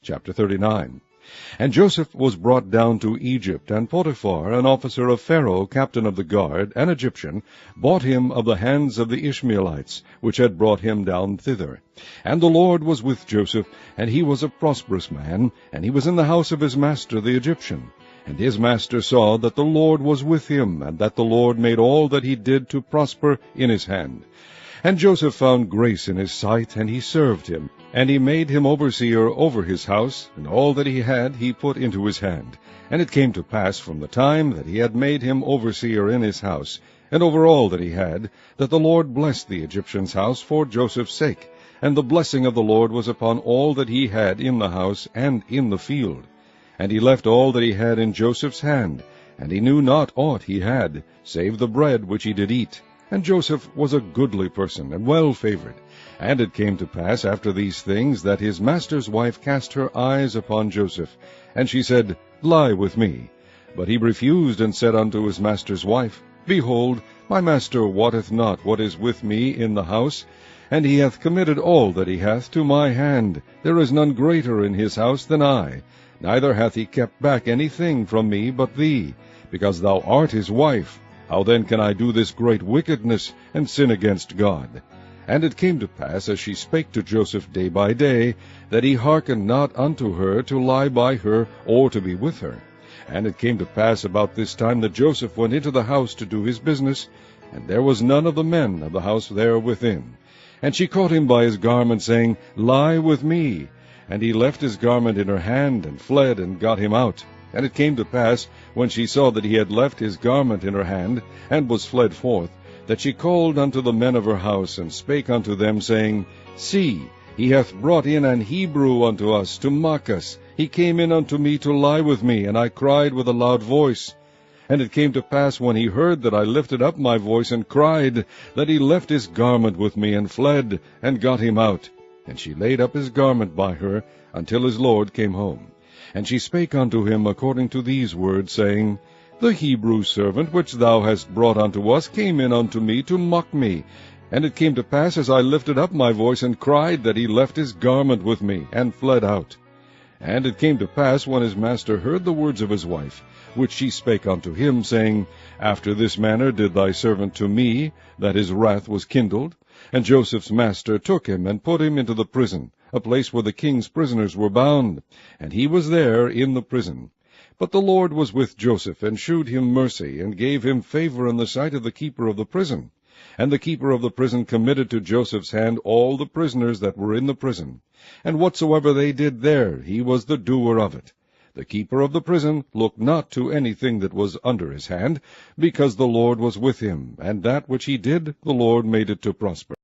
Chapter 39. And Joseph was brought down to Egypt, and Potiphar, an officer of Pharaoh, captain of the guard, an Egyptian, bought him of the hands of the Ishmaelites, which had brought him down thither. And the Lord was with Joseph, and he was a prosperous man, and he was in the house of his master the Egyptian. And his master saw that the Lord was with him, and that the Lord made all that he did to prosper in his hand. And Joseph found grace in his sight, and he served him. And he made him overseer over his house, and all that he had he put into his hand. And it came to pass from the time that he had made him overseer in his house, and over all that he had, that the Lord blessed the Egyptian's house for Joseph's sake. And the blessing of the Lord was upon all that he had in the house and in the field. And he left all that he had in Joseph's hand, and he knew not aught he had, save the bread which he did eat. And Joseph was a goodly person, and well favored. And it came to pass after these things, that his master's wife cast her eyes upon Joseph. And she said, Lie with me. But he refused, and said unto his master's wife, Behold, my master wotteth not what is with me in the house, and he hath committed all that he hath to my hand. There is none greater in his house than I. Neither hath he kept back anything from me but thee, because thou art his wife. How then can I do this great wickedness, and sin against God? And it came to pass, as she spake to Joseph day by day, that he hearkened not unto her to lie by her, or to be with her. And it came to pass about this time that Joseph went into the house to do his business, and there was none of the men of the house there within. And she caught him by his garment, saying, Lie with me. And he left his garment in her hand, and fled, and got him out. And it came to pass, when she saw that he had left his garment in her hand, and was fled forth, that she called unto the men of her house, and spake unto them, saying, See, he hath brought in an Hebrew unto us, to mock us. He came in unto me to lie with me, and I cried with a loud voice. And it came to pass, when he heard that I lifted up my voice and cried, that he left his garment with me, and fled, and got him out. And she laid up his garment by her, until his lord came home. And she spake unto him according to these words, saying, The Hebrew servant which thou hast brought unto us came in unto me to mock me. And it came to pass, as I lifted up my voice and cried, that he left his garment with me, and fled out. And it came to pass, when his master heard the words of his wife, which she spake unto him, saying, After this manner did thy servant to me, that his wrath was kindled. And Joseph's master took him, and put him into the prison, a place where the king's prisoners were bound, and he was there in the prison. But the Lord was with Joseph, and shewed him mercy, and gave him favor in the sight of the keeper of the prison. And the keeper of the prison committed to Joseph's hand all the prisoners that were in the prison. And whatsoever they did there, he was the doer of it. The keeper of the prison looked not to anything that was under his hand, because the Lord was with him, and that which he did, the Lord made it to prosper.